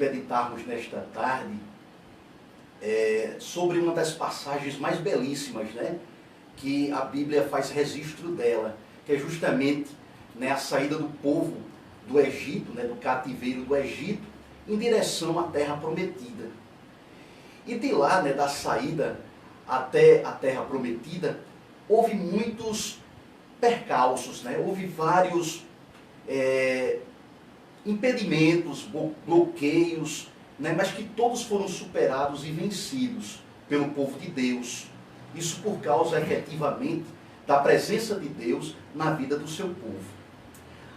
meditarmos nesta tarde sobre uma das passagens mais belíssimas, né, que a Bíblia faz registro dela, que é justamente, né, a saída do povo do Egito, né, do cativeiro do Egito, em direção à terra prometida. E de lá, né, da saída até a terra prometida, houve muitos percalços, né, houve vários impedimentos, bloqueios, né, mas que todos foram superados e vencidos pelo povo de Deus. Isso por causa, efetivamente, da presença de Deus na vida do seu povo.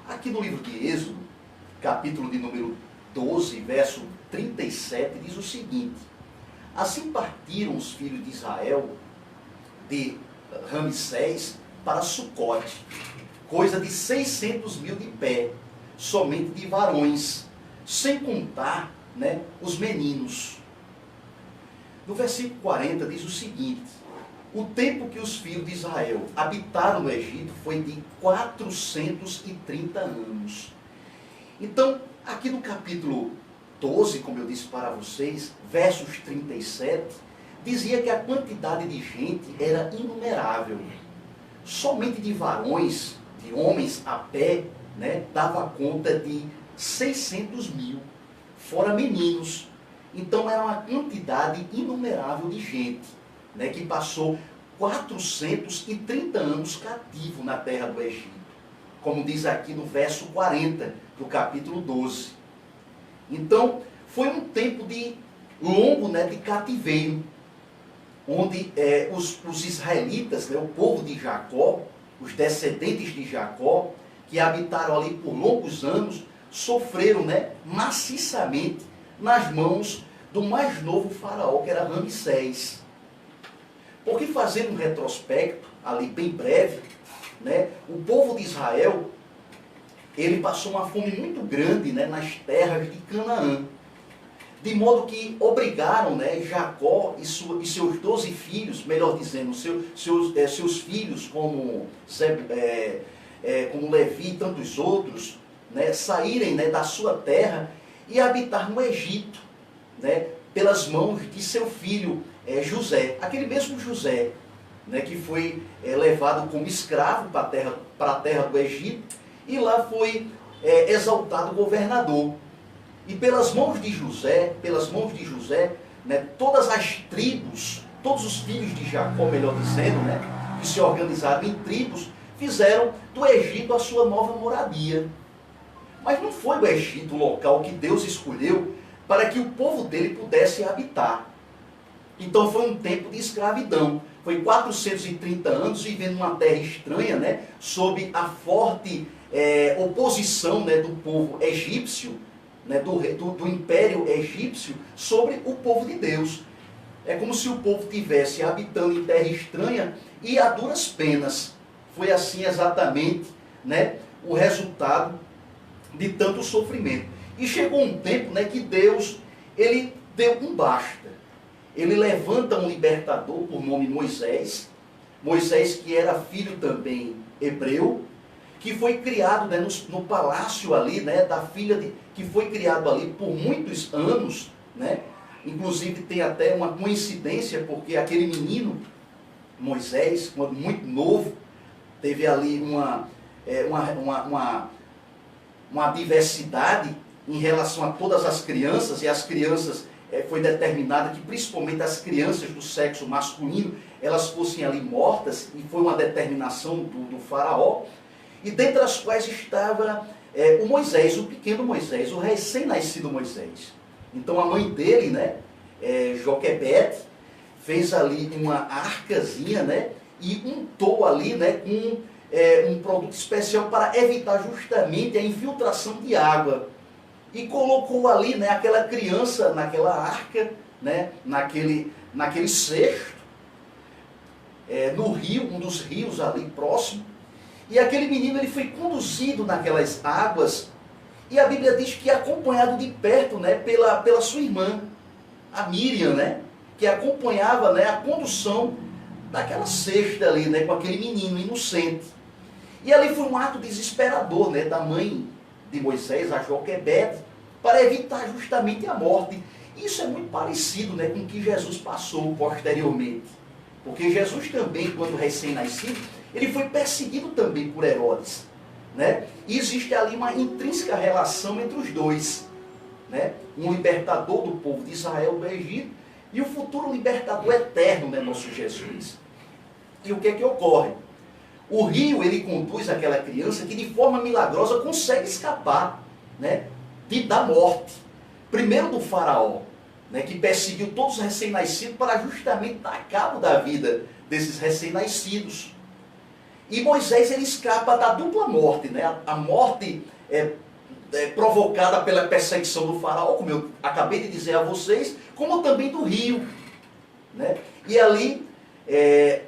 Aqui no livro de Êxodo, capítulo de número 12, verso 37, diz o seguinte: assim partiram os filhos de Israel de Ramsés para Sucote, coisa de 600 mil de pé, somente de varões, sem contar, né, os meninos. No versículo 40 diz o seguinte: o tempo que os filhos de Israel habitaram no Egito foi de 430 anos. Então, aqui no capítulo 12, como eu disse para vocês, versos 37, dizia que a quantidade de gente era inumerável. Somente de varões, de homens a pé, né, dava conta de 600 mil, fora meninos. Então era uma quantidade inumerável de gente, né, que passou 430 anos cativo na terra do Egito, como diz aqui no verso 40 do capítulo 12. Então foi um tempo longo, né, de cativeiro, onde os israelitas, né, o povo de Jacó, os descendentes de Jacó, que habitaram ali por longos anos, sofreram, né, maciçamente nas mãos do mais novo faraó, que era Ramsés. Porque, fazendo um retrospecto, ali bem breve, né, o povo de Israel, ele passou uma fome muito grande, né, nas terras de Canaã. De modo que obrigaram, né, Jacó e seus 12 filhos, melhor dizendo, seus filhos, como Levi e tantos outros, né, saírem, né, da sua terra e habitar no Egito, né, pelas mãos de seu filho José, aquele mesmo José, né, que foi levado como escravo para a terra do Egito, e lá foi exaltado governador. E pelas mãos de José, né, todas as tribos, todos os filhos de Jacó, melhor dizendo, né, que se organizaram em tribos, fizeram do Egito a sua nova moradia. Mas não foi o Egito o local que Deus escolheu para que o povo dele pudesse habitar. Então foi um tempo de escravidão. Foi 430 anos vivendo numa terra estranha, né, sob a forte oposição, né, do povo egípcio, né, do império egípcio, sobre o povo de Deus. É como se o povo estivesse habitando em terra estranha e a duras penas. Foi assim exatamente, né, o resultado de tanto sofrimento. E chegou um tempo, né, que Deus, ele deu um basta. Ele levanta um libertador por nome Moisés. Moisés, que era filho também hebreu, que foi criado, né, no palácio ali, né, da filha que foi criado ali por muitos anos, né? Inclusive tem até uma coincidência, porque aquele menino, Moisés, quando muito novo, teve ali uma diversidade em relação a todas as crianças, e as crianças, foi determinado que principalmente as crianças do sexo masculino, elas fossem ali mortas, e foi uma determinação do faraó, e dentre as quais estava o Moisés, o pequeno Moisés, o recém-nascido Moisés. Então a mãe dele, né, Joquebede, fez ali uma arcazinha, né, e untou ali, né, com um produto especial para evitar justamente a infiltração de água. E colocou ali, né, aquela criança naquela arca, né, naquele cesto, no rio, um dos rios ali próximo. E aquele menino, ele foi conduzido naquelas águas, e a Bíblia diz que acompanhado de perto, né, pela sua irmã, a Miriam, né, que acompanhava, né, a condução daquela cesta ali, né, com aquele menino inocente. E ali foi um ato desesperador, né, da mãe de Moisés, a Joquebede, para evitar justamente a morte. Isso é muito parecido, né, com o que Jesus passou posteriormente. Porque Jesus também, quando recém-nascido, ele foi perseguido também por Herodes. Né? E existe ali uma intrínseca relação entre os dois. Né? Um libertador do povo de Israel do Egito e o futuro libertador eterno, né, nosso Jesus. E o que é que ocorre? O rio, ele conduz aquela criança que de forma milagrosa consegue escapar, né, da morte. Primeiro do faraó, né, que perseguiu todos os recém-nascidos para justamente dar cabo da vida desses recém-nascidos. E Moisés, ele escapa da dupla morte, né? A morte provocada pela perseguição do faraó, como eu acabei de dizer a vocês, como também do rio. Né? E ali,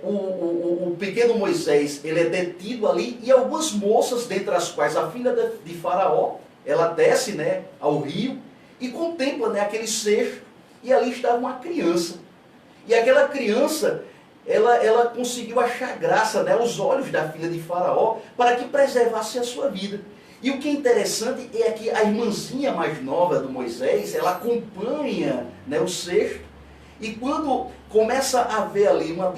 o pequeno Moisés, ele é detido ali, e algumas moças, dentre as quais a filha de faraó, ela desce, né, ao rio e contempla, né, aquele cesto, e ali estava uma criança. E aquela criança, ela conseguiu achar graça, né, aos olhos da filha de faraó, para que preservasse a sua vida. E o que é interessante é que a irmãzinha mais nova do Moisés, ela acompanha, né, o cesto, e quando começa a haver ali uma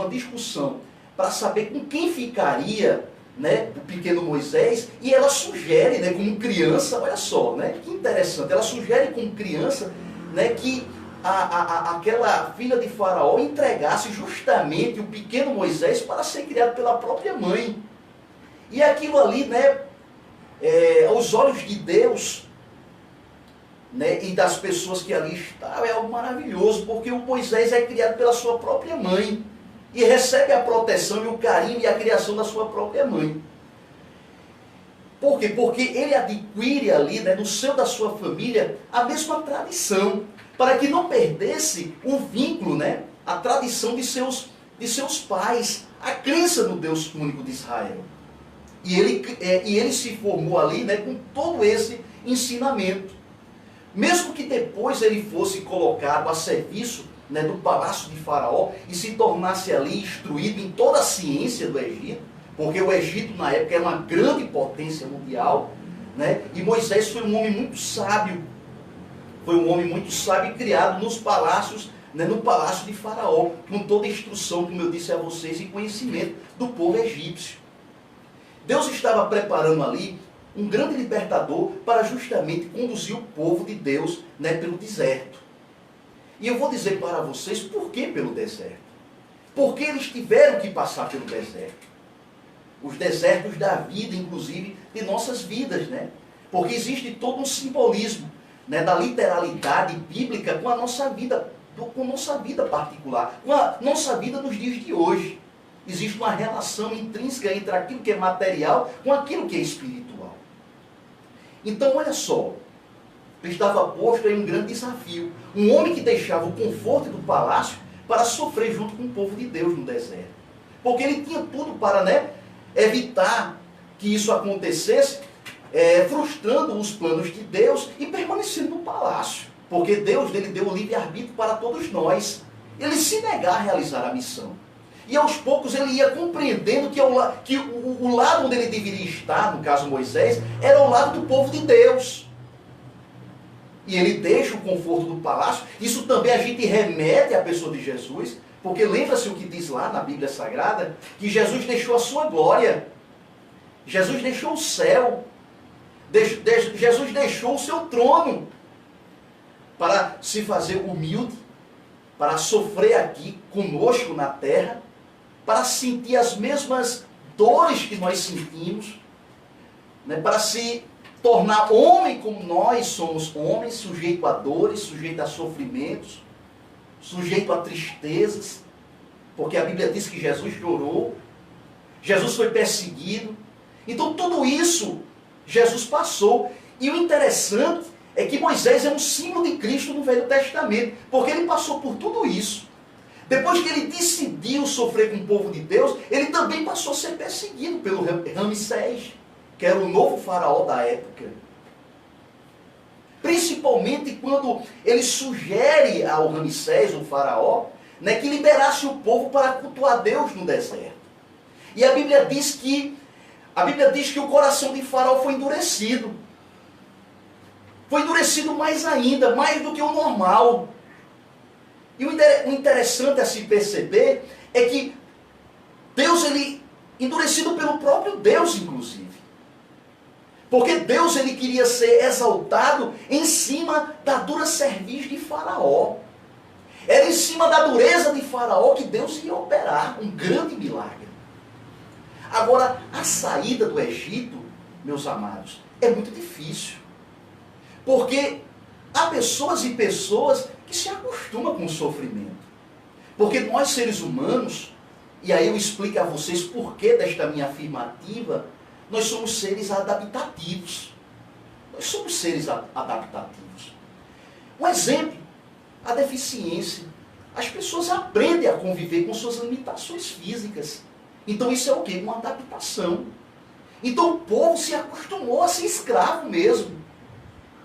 discussão para saber com quem ficaria, né, o pequeno Moisés, e ela sugere, né, como criança, olha só, né, que interessante, ela sugere como criança, né, que aquela filha de faraó entregasse justamente o pequeno Moisés para ser criado pela própria mãe. E aquilo ali, né, aos olhos de Deus, né, e das pessoas que ali estavam, é algo maravilhoso, porque o Moisés é criado pela sua própria mãe e recebe a proteção e o carinho e a criação da sua própria mãe. Por quê? Porque ele adquire ali, né, no seio da sua família, a mesma tradição, para que não perdesse o vínculo, né, a tradição de seus pais, a crença no Deus único de Israel. E ele se formou ali, né, com todo esse ensinamento. Mesmo que depois ele fosse colocado a serviço, né, do palácio de Faraó e se tornasse ali instruído em toda a ciência do Egito, porque o Egito na época era uma grande potência mundial, né, e Moisés foi um homem muito sábio, e criado nos palácios, né, no palácio de Faraó, com toda a instrução, como eu disse a vocês, e conhecimento do povo egípcio. Deus estava preparando ali um grande libertador para justamente conduzir o povo de Deus, né, pelo deserto. E eu vou dizer para vocês por que pelo deserto. Porque eles tiveram que passar pelo deserto. Os desertos da vida, inclusive, de nossas vidas, né? Porque existe todo um simbolismo, né, da literalidade bíblica com a nossa vida, com a nossa vida particular, com a nossa vida nos dias de hoje. Existe uma relação intrínseca entre aquilo que é material com aquilo que é espiritual. Então, olha só, estava posto em um grande desafio. Um homem que deixava o conforto do palácio para sofrer junto com o povo de Deus no deserto. Porque ele tinha tudo para, né, evitar que isso acontecesse, frustrando os planos de Deus e permanecendo no palácio. Porque Deus ele deu o livre-arbítrio para todos nós. Ele se negar a realizar a missão. E aos poucos ele ia compreendendo que o lado onde ele deveria estar, no caso Moisés, era o lado do povo de Deus. E ele deixa o conforto do palácio. Isso também a gente remete à pessoa de Jesus, porque lembra-se o que diz lá na Bíblia Sagrada, que Jesus deixou a sua glória. Jesus deixou o céu. Jesus deixou o seu trono para se fazer humilde, para sofrer aqui conosco na terra, para sentir as mesmas dores que nós sentimos, né, para se tornar homem como nós somos homens, sujeito a dores, sujeito a sofrimentos, sujeito a tristezas, porque a Bíblia diz que Jesus chorou, Jesus foi perseguido. Então tudo isso Jesus passou. E o interessante é que Moisés é um símbolo de Cristo no Velho Testamento, porque ele passou por tudo isso. Depois que ele decidiu sofrer com o povo de Deus, ele também passou a ser perseguido pelo Ramsés, que era o novo faraó da época. Principalmente quando ele sugere ao Ramsés, o faraó, né, que liberasse o povo para cultuar Deus no deserto. E a Bíblia diz que o coração de Faraó foi endurecido. foi endurecido mais ainda, mais do que o normal. E o interessante a se perceber é que Deus, ele, endurecido pelo próprio Deus, inclusive. Porque Deus, ele queria ser exaltado em cima da dura cerviz de Faraó. Era em cima da dureza de Faraó que Deus ia operar um grande milagre. Agora, a saída do Egito, meus amados, é muito difícil. Porque há pessoas e pessoas que se acostumam com o sofrimento. Porque nós, seres humanos, e aí eu explico a vocês por que desta minha afirmativa, nós somos seres adaptativos. Nós somos seres adaptativos. Um exemplo, a deficiência. As pessoas aprendem a conviver com suas limitações físicas. Então isso é o quê? Uma adaptação. Então o povo se acostumou a ser escravo mesmo.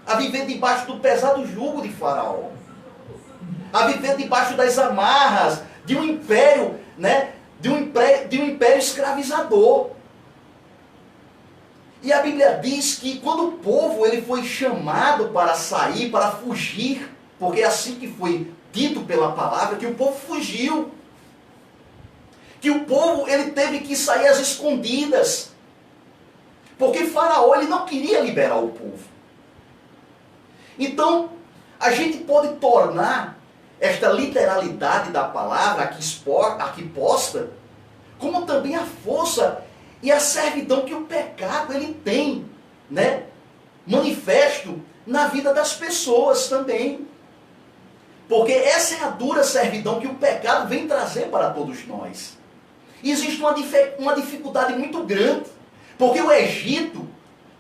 A viver debaixo do pesado jugo de Faraó. A viver debaixo das amarras de um império, né? De um império escravizador. E a Bíblia diz que quando o povo ele foi chamado para sair, para fugir, porque é assim que foi dito pela palavra, que o povo fugiu. Que o povo ele teve que sair às escondidas. Porque Faraó ele não queria liberar o povo. Então, a gente pode tornar esta literalidade da palavra aqui posta, como também a força e a servidão que o pecado ele tem, né? Manifesto na vida das pessoas também. Porque essa é a dura servidão que o pecado vem trazer para todos nós. E existe uma dificuldade muito grande. Porque o Egito,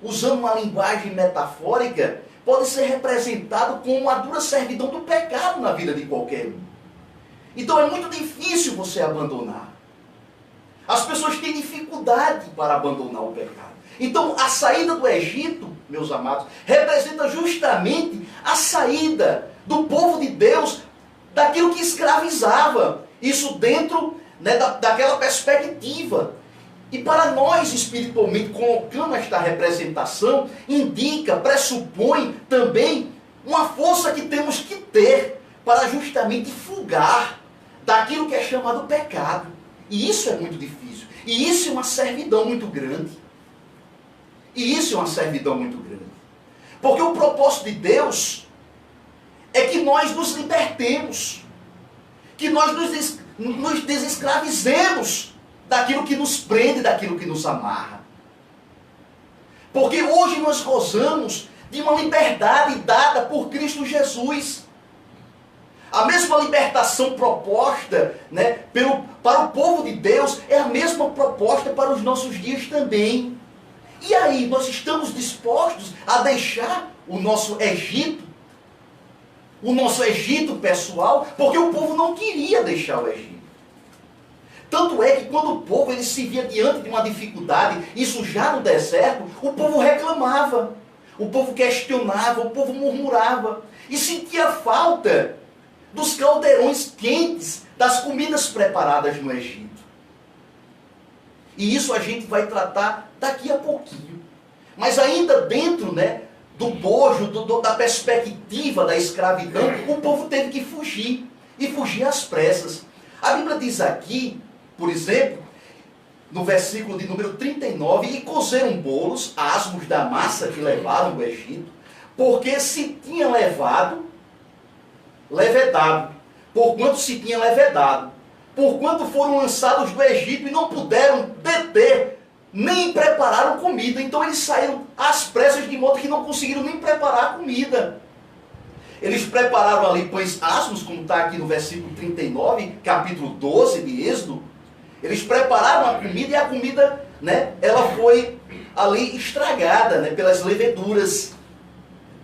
usando uma linguagem metafórica, pode ser representado como a dura servidão do pecado na vida de qualquer um. Então é muito difícil você abandonar. As pessoas têm dificuldade para abandonar o pecado. Então a saída do Egito, meus amados, representa justamente a saída do povo de Deus daquilo que escravizava. Isso dentro, né, daquela perspectiva. E para nós, espiritualmente, colocando esta representação, indica, pressupõe também uma força que temos que ter para justamente fugar daquilo que é chamado pecado. E isso é muito difícil. E isso é uma servidão muito grande. E isso é uma servidão muito grande. Porque o propósito de Deus é que nós nos libertemos. Que nós nos desescravizemos daquilo que nos prende, daquilo que nos amarra. Porque hoje nós gozamos de uma liberdade dada por Cristo Jesus. A mesma libertação proposta, né, para o povo de Deus é a mesma proposta para os nossos dias também. E aí, nós estamos dispostos a deixar o nosso Egito pessoal, porque o povo não queria deixar o Egito. Tanto é que quando o povo ele se via diante de uma dificuldade, isso já no deserto, o povo reclamava, o povo questionava, o povo murmurava e sentia falta dos caldeirões quentes, das comidas preparadas no Egito. E isso a gente vai tratar daqui a pouquinho. Mas ainda dentro, né, do bojo, da perspectiva da escravidão, o povo teve que fugir, e fugir às pressas. A Bíblia diz aqui, por exemplo, no versículo de número 39, e cozeram bolos, asmos da massa que levaram do Egito, porque se tinha levedado, porquanto se tinha levedado, porquanto foram lançados do Egito e não puderam deter, nem prepararam comida. Então eles saíram às pressas de modo que não conseguiram nem preparar a comida. Eles prepararam ali pães asmos, como está aqui no versículo 39, capítulo 12 de Êxodo. Eles prepararam a comida e a comida, né, ela foi ali estragada, né, pelas leveduras.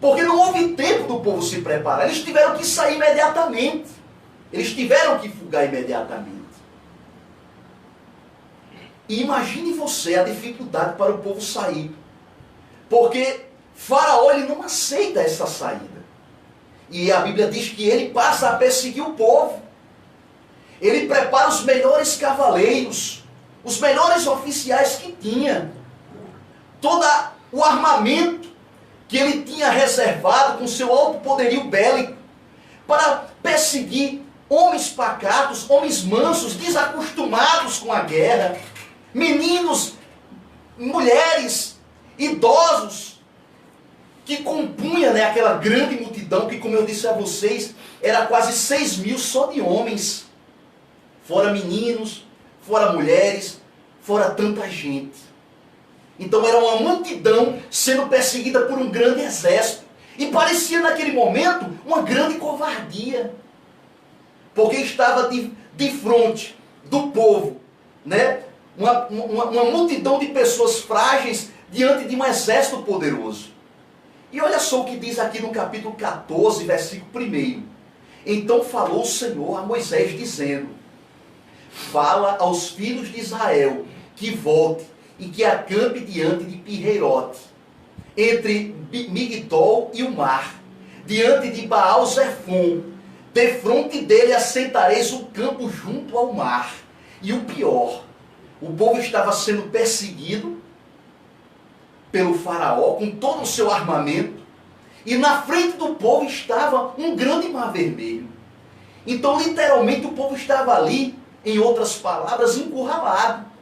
Porque não houve tempo do povo se preparar. Eles tiveram que sair imediatamente. Eles tiveram que fugar imediatamente. E imagine você a dificuldade para o povo sair. Porque Faraó ele não aceita essa saída. E a Bíblia diz que ele passa a perseguir o povo. Ele prepara os melhores cavaleiros, os melhores oficiais que tinha. Todo o armamento que ele tinha reservado com seu alto poderio bélico para perseguir homens pacatos, homens mansos, desacostumados com a guerra, meninos, mulheres, idosos, que compunha, né, aquela grande multidão que, como eu disse a vocês, era quase 6.000 só de homens, fora meninos, fora mulheres, fora tanta gente. Então era uma multidão sendo perseguida por um grande exército. E parecia naquele momento uma grande covardia. Porque estava de frente do povo, né, uma multidão de pessoas frágeis diante de um exército poderoso. E olha só o que diz aqui no capítulo 14, versículo 1. Então falou o Senhor a Moisés dizendo: fala aos filhos de Israel que volte e que acampe diante de Pi-Hahirote, entre Migdol e o mar, diante de Baal-Zefon. Defronte dele assentareis o campo junto ao mar. E o pior, o povo estava sendo perseguido pelo faraó com todo o seu armamento, e na frente do povo estava um grande mar vermelho. Então literalmente o povo estava ali, em outras palavras, encurralado.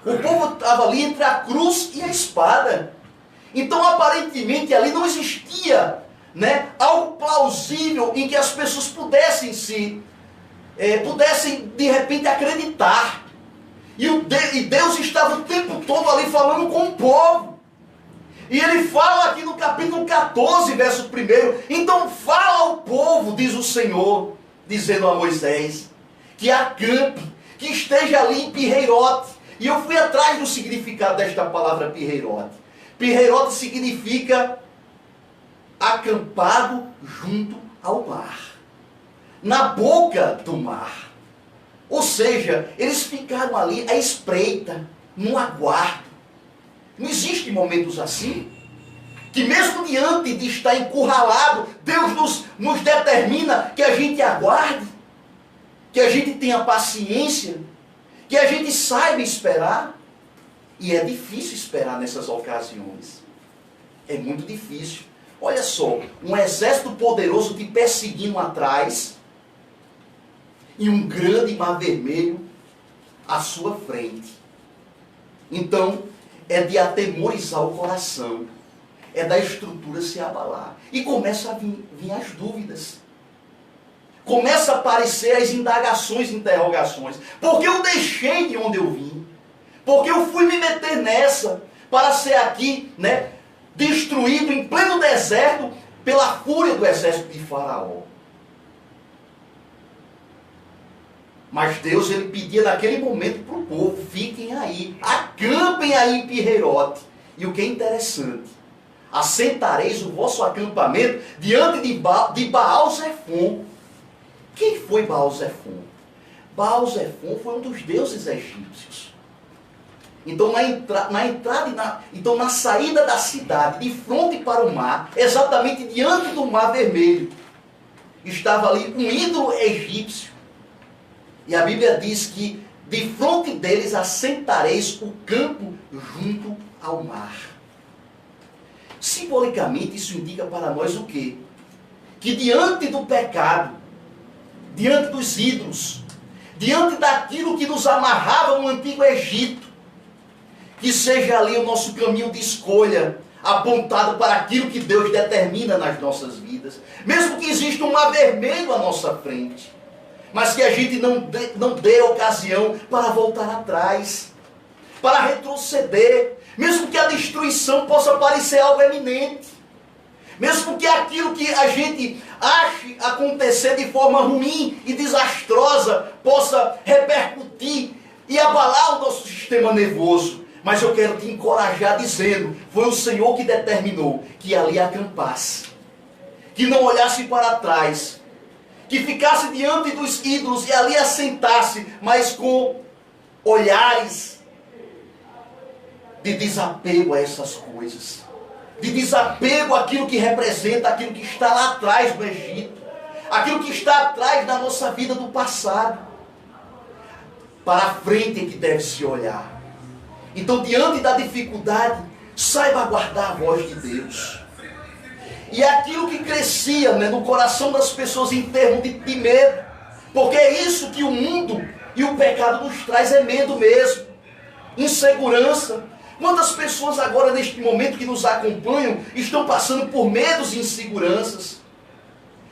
O povo estava ali entre a cruz e a espada. Então aparentemente ali não existia, né, algo plausível em que as pessoas pudessem de repente acreditar. E Deus estava o tempo todo ali falando com o povo. E ele fala aqui no capítulo 14, verso 1. Então fala ao povo, diz o Senhor, dizendo a Moisés, que acampe, que esteja ali em Pi-Hahirote. E eu fui atrás do significado desta palavra Pi-Hahirote. Pi-Hahirote significa acampado junto ao mar, na boca do mar. Ou seja, eles ficaram ali à espreita, no aguardo. Não existem momentos assim? Que mesmo diante de estar encurralado, Deus nos determina que a gente aguarde, que a gente tenha paciência, que a gente saiba esperar. E é difícil esperar nessas ocasiões. É muito difícil. Olha só, um exército poderoso te perseguindo atrás e um grande mar vermelho à sua frente. Então, é de atemorizar o coração, é da estrutura se abalar. E começa a vir as dúvidas. Começa a aparecer as indagações, interrogações. Por que eu deixei de onde eu vim? Por que eu fui me meter nessa para ser aqui, né, destruído em pleno deserto pela fúria do exército de Faraó? Mas Deus, ele pedia naquele momento para o povo: fiquem aí, acampem aí em Pi-Hahirote. E o que é interessante, assentareis o vosso acampamento diante de Baal-Zefon. Quem foi Baal-Zefon? Baal-Zefon foi um dos deuses egípcios. Então na saída da cidade, de frente para o mar, exatamente diante do mar vermelho, estava ali um ídolo egípcio. E a Bíblia diz que de frente deles assentareis o campo junto ao mar. Simbolicamente isso indica para nós o quê? Que diante do pecado, diante dos ídolos, diante daquilo que nos amarrava no antigo Egito, que seja ali o nosso caminho de escolha, apontado para aquilo que Deus determina nas nossas vidas. Mesmo que exista um mar vermelho à nossa frente, mas que a gente não dê ocasião para voltar atrás, para retroceder, mesmo que a destruição possa parecer algo eminente, mesmo que aquilo que a gente ache acontecer de forma ruim e desastrosa possa repercutir e abalar o nosso sistema nervoso. Mas eu quero te encorajar dizendo: foi o Senhor que determinou que ali acampasse, que não olhasse para trás, que ficasse diante dos ídolos e ali assentasse, mas com olhares de desapego a essas coisas, de desapego àquilo que representa, aquilo que está lá atrás do Egito, aquilo que está atrás da nossa vida do passado. Para a frente é que deve se olhar. Então, diante da dificuldade, saiba aguardar a voz de Deus. E aquilo que crescia, né, no coração das pessoas em termos de medo. Porque é isso que o mundo e o pecado nos traz, é medo mesmo. Insegurança. Quantas pessoas agora, neste momento que nos acompanham, estão passando por medos e inseguranças?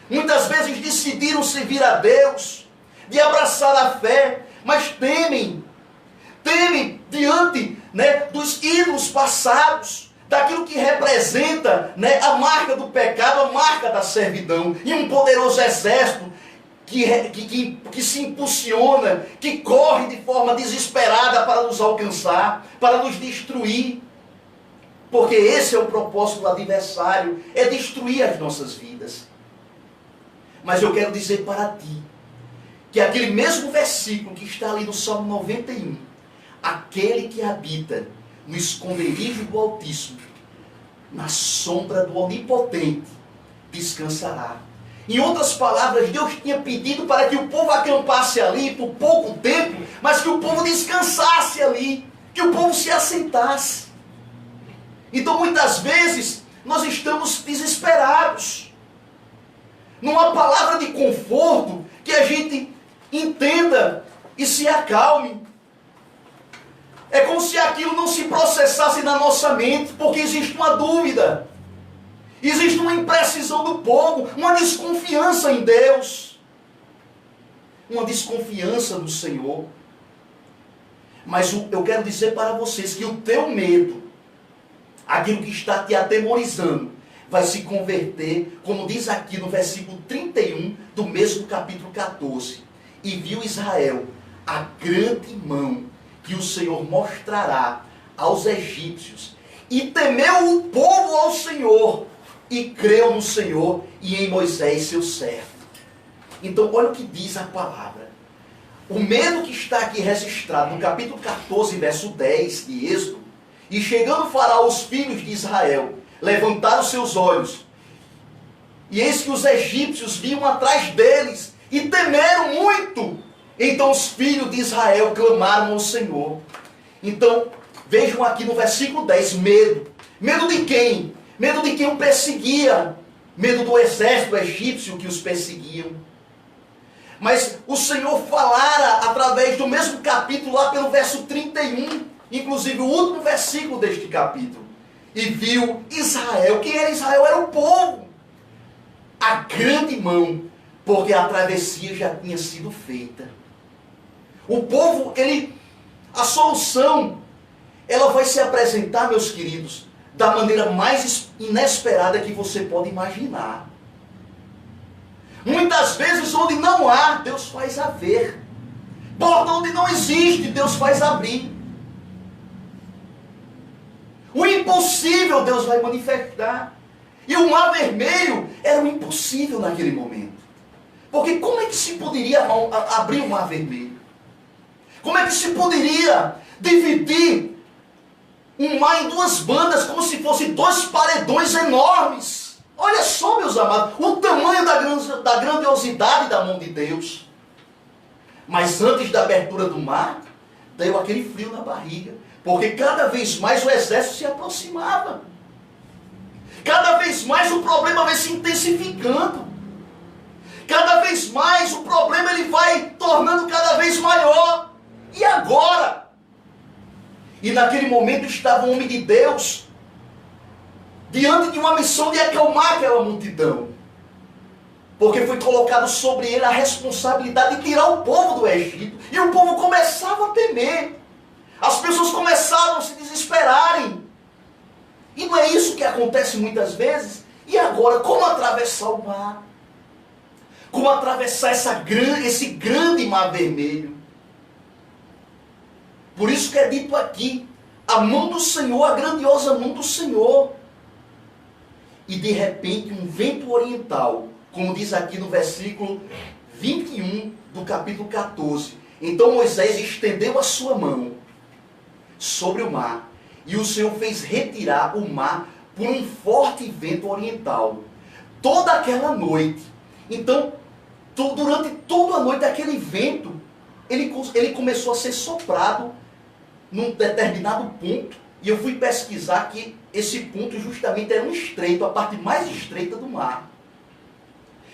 Muitas vezes decidiram servir a Deus, de abraçar a fé, mas temem diante, né, dos ídolos passados, daquilo que representa, né, a marca do pecado, a marca da servidão, e um poderoso exército que se impulsiona, que corre de forma desesperada para nos alcançar, para nos destruir. Porque esse é o propósito do adversário, é destruir as nossas vidas. Mas eu quero dizer para ti, que aquele mesmo versículo que está ali no Salmo 91, aquele que habita no esconderijo do Altíssimo, na sombra do Onipotente, descansará. Em outras palavras, Deus tinha pedido para que o povo acampasse ali por pouco tempo, mas que o povo descansasse ali, que o povo se assentasse. Então, muitas vezes, nós estamos desesperados. Não há palavra de conforto que a gente entenda e se acalme. É como se aquilo não se processasse na nossa mente, porque existe uma dúvida. Existe uma imprecisão do povo, uma desconfiança em Deus, uma desconfiança no Senhor. Mas eu quero dizer para vocês que o teu medo, aquilo que está te atemorizando, vai se converter, como diz aqui no versículo 31 do mesmo capítulo 14. E viu Israel a grande mão que o Senhor mostrará aos egípcios. E temeu o povo ao Senhor, e creu no Senhor e em Moisés, seu servo. Então, olha o que diz a palavra. O medo que está aqui registrado no capítulo 14, verso 10 de Êxodo. E chegando Faraó, os filhos de Israel levantaram seus olhos, e eis que os egípcios vinham atrás deles, e temeram muito. Então os filhos de Israel clamaram ao Senhor. Então, vejam aqui no versículo 10, medo. Medo de quem? Medo de quem o perseguia. Medo do exército egípcio que os perseguiam. Mas o Senhor falara através do mesmo capítulo, lá pelo verso 31, inclusive o último versículo deste capítulo. E viu Israel. Quem era Israel? Era o povo. A grande mão, porque a travessia já tinha sido feita. O povo, a solução, ela vai se apresentar, meus queridos, da maneira mais inesperada que você pode imaginar. Muitas vezes, onde não há, Deus faz haver. Porta onde não existe, Deus faz abrir. O impossível Deus vai manifestar. E o mar vermelho era o impossível naquele momento. Porque como é que se poderia abrir o mar vermelho? Como é que se poderia dividir um mar em duas bandas, como se fossem dois paredões enormes? Olha só, meus amados, o tamanho da grandiosidade da mão de Deus. Mas antes da abertura do mar, deu aquele frio na barriga. Porque cada vez mais o exército se aproximava. Cada vez mais o problema vai se intensificando. Cada vez mais o problema ele vai tornando cada vez maior. E agora? E naquele momento estava o homem de Deus diante de uma missão de acalmar aquela multidão. Porque foi colocado sobre ele a responsabilidade de tirar o povo do Egito. E o povo começava a temer. As pessoas começavam a se desesperarem. E não é isso que acontece muitas vezes? E agora, como atravessar o mar? Como atravessar esse grande mar vermelho? Por isso que é dito aqui, a mão do Senhor, a grandiosa mão do Senhor. E de repente um vento oriental, como diz aqui no versículo 21 do capítulo 14. Então Moisés estendeu a sua mão sobre o mar, e o Senhor fez retirar o mar por um forte vento oriental. Toda aquela noite. Então, durante toda a noite, aquele vento, ele começou a ser soprado num determinado ponto. E eu fui pesquisar que esse ponto justamente era um estreito, a parte mais estreita do mar.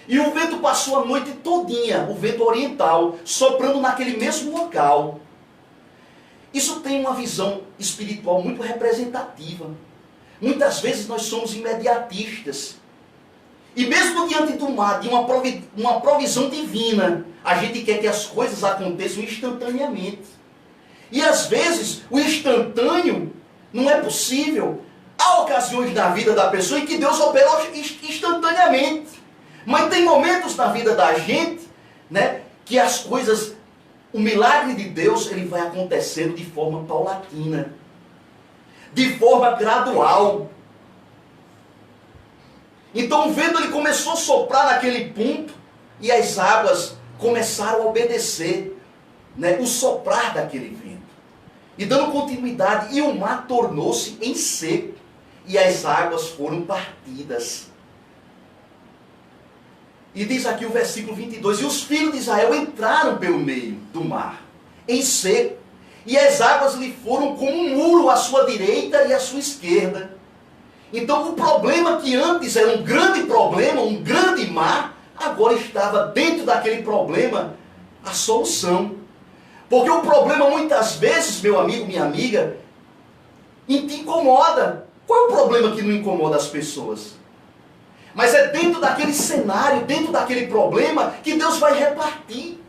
E o vento passou a noite todinha, o vento oriental, soprando naquele mesmo local. Isso tem uma visão espiritual muito representativa. Muitas vezes nós somos imediatistas. E mesmo diante do mar, de uma provisão divina, a gente quer que as coisas aconteçam instantaneamente. E às vezes o instantâneo não é possível. Há ocasiões na vida da pessoa em que Deus opera instantaneamente. Mas tem momentos na vida da gente, né, que as coisas, o milagre de Deus, ele vai acontecendo de forma paulatina, de forma gradual. Então o vento ele começou a soprar naquele ponto e as águas começaram a obedecer, né, o soprar daquele vento. E dando continuidade, e o mar tornou-se em seco e as águas foram partidas. E diz aqui o versículo 22, e os filhos de Israel entraram pelo meio do mar, em seco, e as águas lhe foram como um muro à sua direita e à sua esquerda. Então o problema que antes era um grande problema, um grande mar, agora estava dentro daquele problema a solução. Porque o problema muitas vezes, meu amigo, minha amiga, te incomoda. Qual é o problema que não incomoda as pessoas? Mas é dentro daquele cenário, dentro daquele problema, que Deus vai repartir.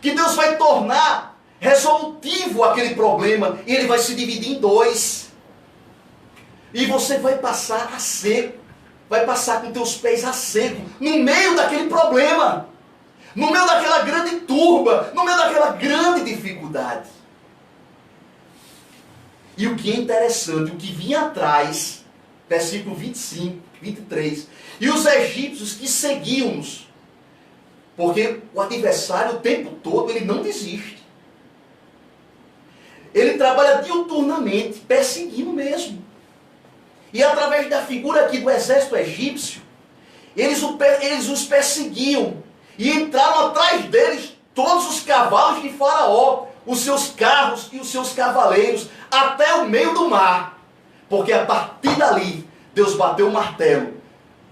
Que Deus vai tornar resolutivo aquele problema. E ele vai se dividir em dois. E você vai passar a seco. Vai passar com teus pés a seco. No meio daquele problema. No meio daquela grande turba. No meio daquela grande dificuldade. E o que é interessante, o que vinha atrás, versículo 25, 23. E os egípcios que seguiam-nos. Porque o adversário o tempo todo ele não desiste. Ele trabalha diuturnamente, perseguindo mesmo. E através da figura aqui do exército egípcio, eles os perseguiam. E entraram atrás deles todos os cavalos de Faraó, os seus carros e os seus cavaleiros, até o meio do mar. Porque a partir dali, Deus bateu o martelo.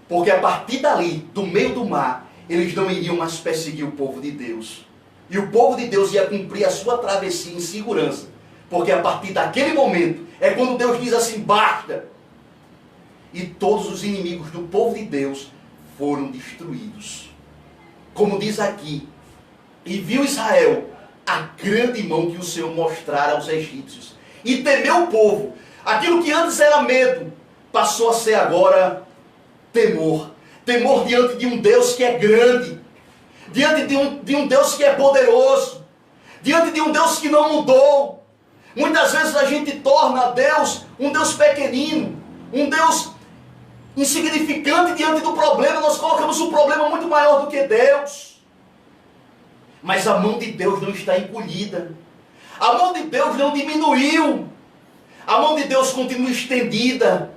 Porque a partir dali, do meio do mar, eles não iriam mais perseguir o povo de Deus. E o povo de Deus ia cumprir a sua travessia em segurança. Porque a partir daquele momento, é quando Deus diz assim, basta. E todos os inimigos do povo de Deus foram destruídos. Como diz aqui, e viu Israel a grande mão que o Senhor mostrara aos egípcios. E temeu o povo. Aquilo que antes era medo, passou a ser agora temor. Temor diante de um Deus que é grande. Diante de um Deus que é poderoso. Diante de um Deus que não mudou. Muitas vezes a gente torna Deus um Deus pequenino. Um Deus insignificante diante do problema. Nós colocamos um problema muito maior do que Deus. Mas a mão de Deus não está encolhida. A mão de Deus não diminuiu. A mão de Deus continua estendida.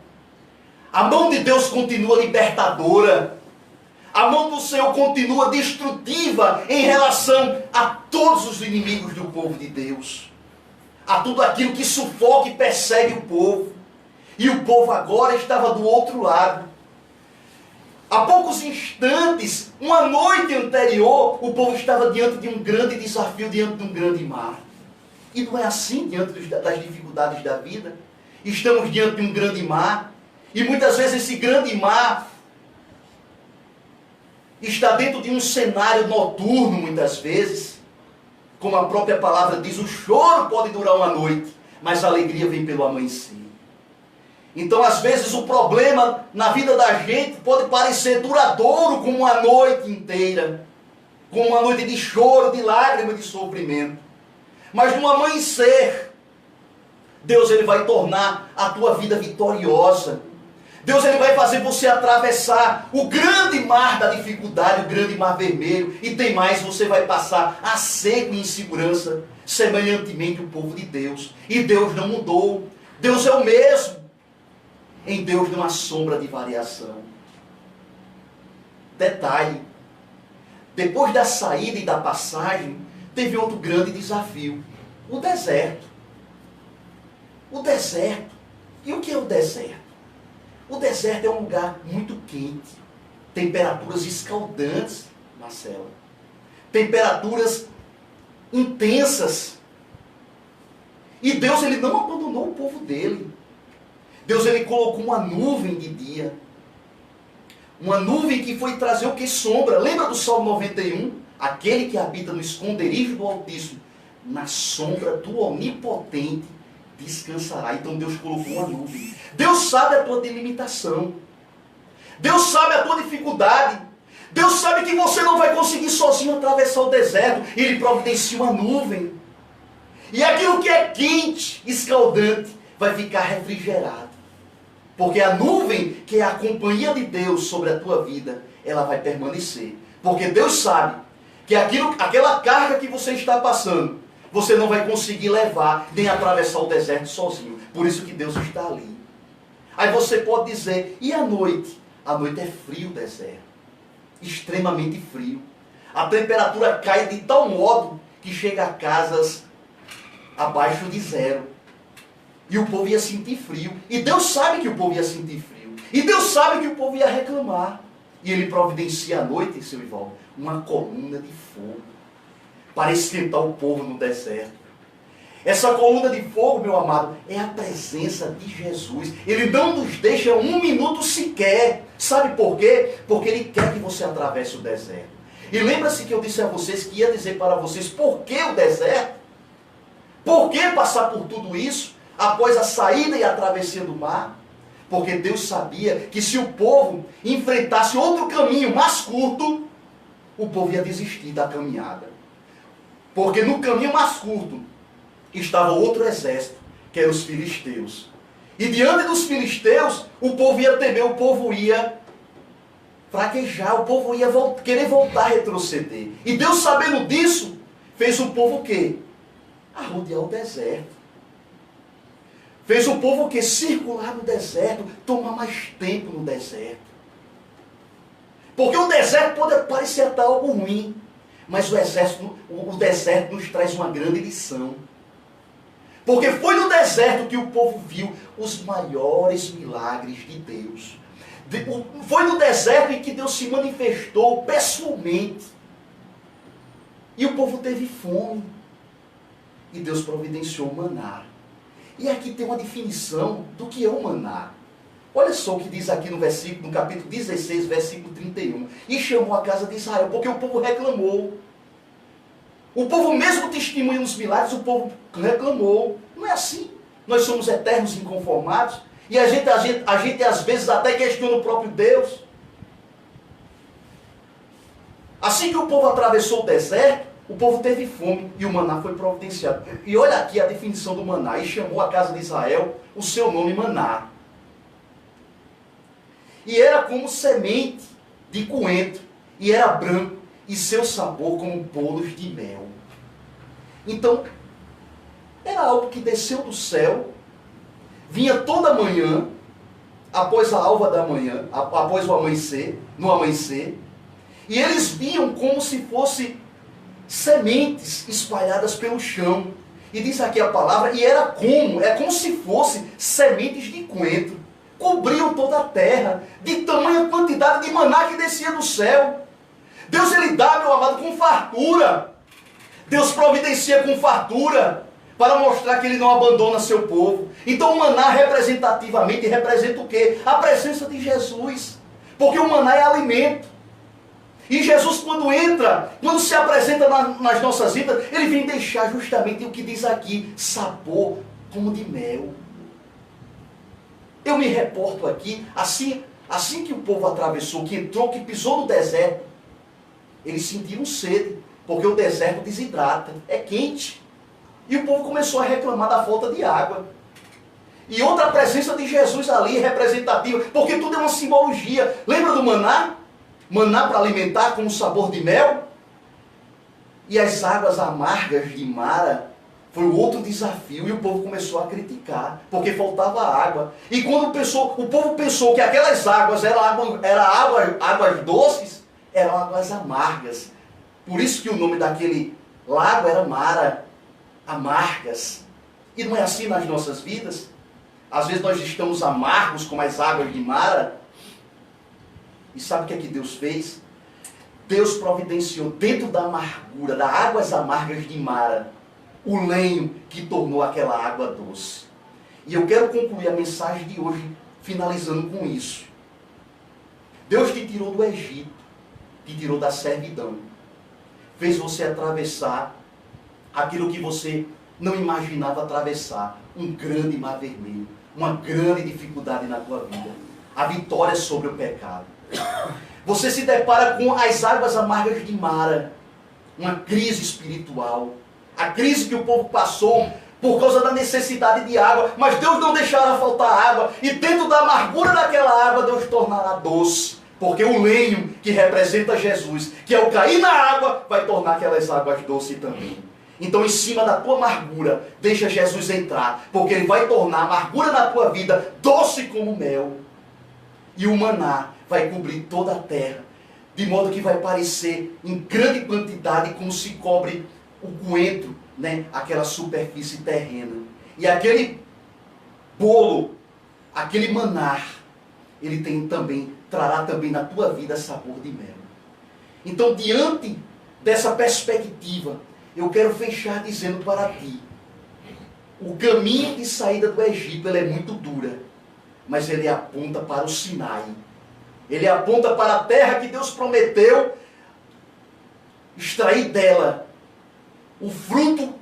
A mão de Deus continua libertadora. A mão do Senhor continua destrutiva em relação a todos os inimigos do povo de Deus. A tudo aquilo que sufoca e persegue o povo. E o povo agora estava do outro lado. Há poucos instantes, uma noite anterior, o povo estava diante de um grande desafio, diante de um grande mar. E não é assim diante das dificuldades da vida. Estamos diante de um grande mar. E muitas vezes esse grande mar está dentro de um cenário noturno, muitas vezes. Como a própria palavra diz, o choro pode durar uma noite, mas a alegria vem pelo amanhecer. Então, às vezes, o problema na vida da gente pode parecer duradouro como uma noite inteira. Como uma noite de choro, de lágrima, de sofrimento. Mas no amanhecer, Deus ele vai tornar a tua vida vitoriosa. Deus ele vai fazer você atravessar o grande mar da dificuldade, o grande mar vermelho. E tem mais, você vai passar a seco e em segurança, semelhantemente o povo de Deus. E Deus não mudou. Deus é o mesmo. Em Deus não há sombra de variação. Detalhe. Depois da saída e da passagem, teve outro grande desafio. O deserto. O deserto. E o que é o deserto? O deserto é um lugar muito quente. Temperaturas escaldantes, Marcela. Temperaturas intensas. E Deus, ele não abandonou o povo dele. Deus, ele colocou uma nuvem de dia. Uma nuvem que foi trazer o que? Sombra. Lembra do Salmo 91? Aquele que habita no esconderijo do Altíssimo, na sombra do Onipotente, descansará. Então Deus colocou uma nuvem. Deus sabe a tua delimitação. Deus sabe a tua dificuldade. Deus sabe que você não vai conseguir sozinho atravessar o deserto. Ele providencia uma nuvem. E aquilo que é quente, escaldante, vai ficar refrigerado. Porque a nuvem, que é a companhia de Deus sobre a tua vida, ela vai permanecer. Porque Deus sabe que aquela carga que você está passando, você não vai conseguir levar, nem atravessar o deserto sozinho. Por isso que Deus está ali. Aí você pode dizer, e a noite? A noite é frio o deserto. Extremamente frio. A temperatura cai de tal modo que chega a casas abaixo de zero. E o povo ia sentir frio. E Deus sabe que o povo ia sentir frio. E Deus sabe que o povo ia reclamar. E Ele providencia à noite, seu Ivaldo, uma coluna de fogo para esquentar o povo no deserto. Essa coluna de fogo, meu amado, é a presença de Jesus. Ele não nos deixa um minuto sequer. Sabe por quê? Porque Ele quer que você atravesse o deserto. E lembra-se que eu disse a vocês que ia dizer para vocês por que o deserto? Por que passar por tudo isso após a saída e a travessia do mar? Porque Deus sabia que se o povo enfrentasse outro caminho mais curto, o povo ia desistir da caminhada. Porque no caminho mais curto estava outro exército, que eram os filisteus. E diante dos filisteus, o povo ia temer, o povo ia fraquejar, o povo ia querer voltar a retroceder. E Deus, sabendo disso, fez o povo o quê? Arrodear o deserto. Fez o povo o quê? Circular no deserto, tomar mais tempo no deserto. Porque o deserto pode parecer até algo ruim, mas o deserto nos traz uma grande lição. Porque foi no deserto que o povo viu os maiores milagres de Deus. Foi no deserto em que Deus se manifestou pessoalmente. E o povo teve fome. E Deus providenciou o maná. E aqui tem uma definição do que é o maná. Olha só o que diz aqui no capítulo 16, versículo 31. E chamou a casa de Israel, porque o povo reclamou. O povo mesmo testemunha nos milagres, o povo reclamou. Não é assim. Nós somos eternos inconformados. E a gente às vezes até questiona o próprio Deus. Assim que o povo atravessou o deserto, o povo teve fome e o maná foi providenciado. E olha aqui a definição do maná. E chamou a casa de Israel o seu nome maná. E era como semente de coentro. E era branco. E seu sabor como bolos de mel. Então, era algo que desceu do céu. Vinha toda manhã. Após a alva da manhã. Após o amanhecer. No amanhecer. E eles viam como se fosse sementes espalhadas pelo chão. E diz aqui a palavra, e era como se fosse sementes de coentro. Cobriam toda a terra, de tamanha quantidade de maná que descia do céu. Deus, ele dá, meu amado, com fartura. Deus providencia com fartura, para mostrar que ele não abandona seu povo. Então o maná representativamente representa o quê? A presença de Jesus. Porque o maná é alimento. E Jesus, quando se apresenta nas nossas vidas, ele vem deixar justamente o que diz aqui, sabor como de mel. Eu me reporto aqui, assim que o povo atravessou, que entrou, que pisou no deserto, eles sentiram sede, porque o deserto desidrata, é quente. E o povo começou a reclamar da falta de água. E outra presença de Jesus ali, representativa, porque tudo é uma simbologia. Lembra do maná? Maná para alimentar com o sabor de mel. E as águas amargas de Mara foi outro desafio. E o povo começou a criticar, porque faltava água. E quando o povo pensou que aquelas águas eram águas doces, eram águas amargas. Por isso que o nome daquele lago era Mara, amargas. E não é assim nas nossas vidas? Às vezes nós estamos amargos como as águas de Mara. E sabe o que é que Deus fez? Deus providenciou dentro da amargura, das águas amargas de Mara, o lenho que tornou aquela água doce. E eu quero concluir a mensagem de hoje finalizando com isso. Deus te tirou do Egito, te tirou da servidão, fez você atravessar aquilo que você não imaginava atravessar, um grande mar vermelho, uma grande dificuldade na tua vida, a vitória sobre o pecado. Você se depara com as águas amargas de Mara, uma crise espiritual, a crise que o povo passou por causa da necessidade de água, mas Deus não deixará faltar água, e dentro da amargura daquela água, Deus tornará doce, porque o lenho que representa Jesus, que é o cair na água, vai tornar aquelas águas doces também. Então, em cima da tua amargura, deixa Jesus entrar, porque Ele vai tornar a amargura na tua vida doce como mel, e o maná vai cobrir toda a terra, de modo que vai parecer em grande quantidade como se cobre o coentro, né? Aquela superfície terrena. E aquele bolo, aquele maná, ele trará também na tua vida sabor de mel. Então, diante dessa perspectiva, eu quero fechar dizendo para ti, o caminho de saída do Egito, ele é muito dura, mas ele aponta para o Sinai. Ele aponta para a terra que Deus prometeu extrair dela o fruto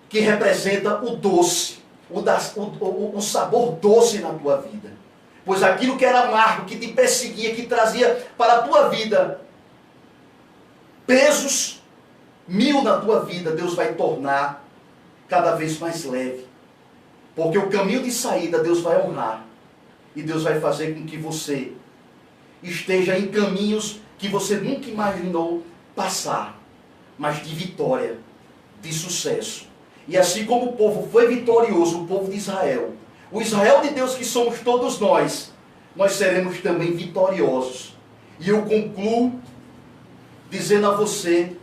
que representa o doce, o sabor doce na tua vida. Pois aquilo que era amargo, que te perseguia, que trazia para a tua vida pesos 1000 na tua vida, Deus vai tornar cada vez mais leve. Porque o caminho de saída Deus vai honrar. E Deus vai fazer com que você esteja em caminhos que você nunca imaginou passar, mas de vitória, de sucesso. E assim como o povo foi vitorioso, o povo de Israel, o Israel de Deus que somos todos nós seremos também vitoriosos. E eu concluo dizendo a você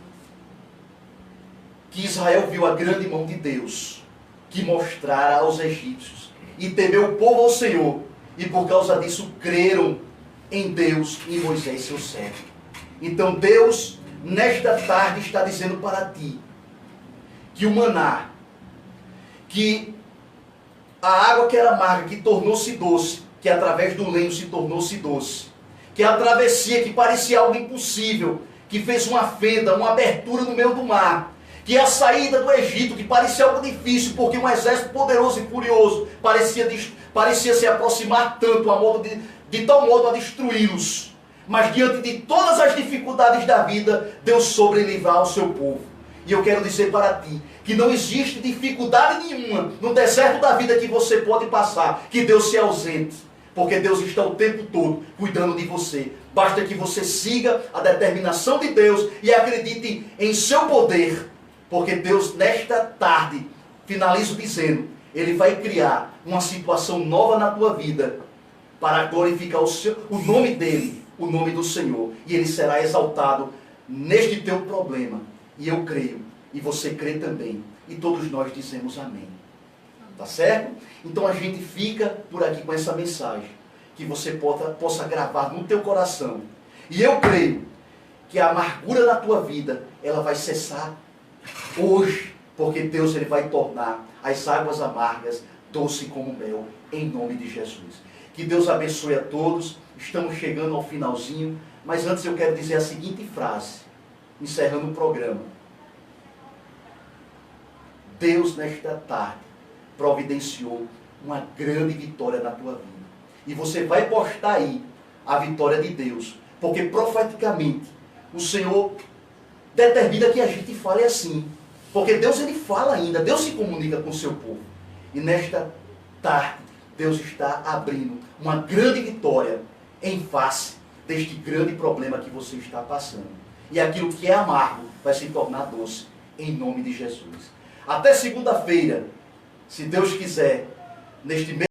que Israel viu a grande mão de Deus, que mostrara aos egípcios, e temeu o povo ao Senhor, e por causa disso creram em Deus e em Moisés, seu servo. Então Deus, nesta tarde, está dizendo para ti, que o maná, que a água que era amarga, que tornou-se doce, que através do lenho se tornou-se doce, que a travessia que parecia algo impossível, que fez uma fenda, uma abertura no meio do mar, que a saída do Egito, que parecia algo difícil, porque um exército poderoso e furioso parecia se aproximar tanto, de tal modo a destruí-los. Mas diante de todas as dificuldades da vida, Deus soube livrar o seu povo. E eu quero dizer para ti, que não existe dificuldade nenhuma no deserto da vida que você pode passar, que Deus se ausente. Porque Deus está o tempo todo cuidando de você. Basta que você siga a determinação de Deus e acredite em seu poder. Porque Deus, nesta tarde, finalizo dizendo, Ele vai criar uma situação nova na tua vida, para glorificar o nome dEle, o nome do Senhor. E Ele será exaltado neste teu problema. E eu creio, e você crê também. E todos nós dizemos amém. Tá certo? Então a gente fica por aqui com essa mensagem, que você possa gravar no teu coração. E eu creio que a amargura da tua vida, ela vai cessar hoje, porque Deus, Ele vai tornar as águas amargas doce como mel, em nome de Jesus. Que Deus abençoe a todos. Estamos chegando ao finalzinho, mas antes eu quero dizer a seguinte frase, encerrando o programa. Deus, nesta tarde, providenciou uma grande vitória na tua vida. E você vai postar aí a vitória de Deus, porque profeticamente o Senhor determina que a gente fale assim. Porque Deus, Ele fala ainda, Deus se comunica com o seu povo. E nesta tarde, Deus está abrindo uma grande vitória em face deste grande problema que você está passando. E aquilo que é amargo vai se tornar doce, em nome de Jesus. Até segunda-feira, se Deus quiser, neste mês.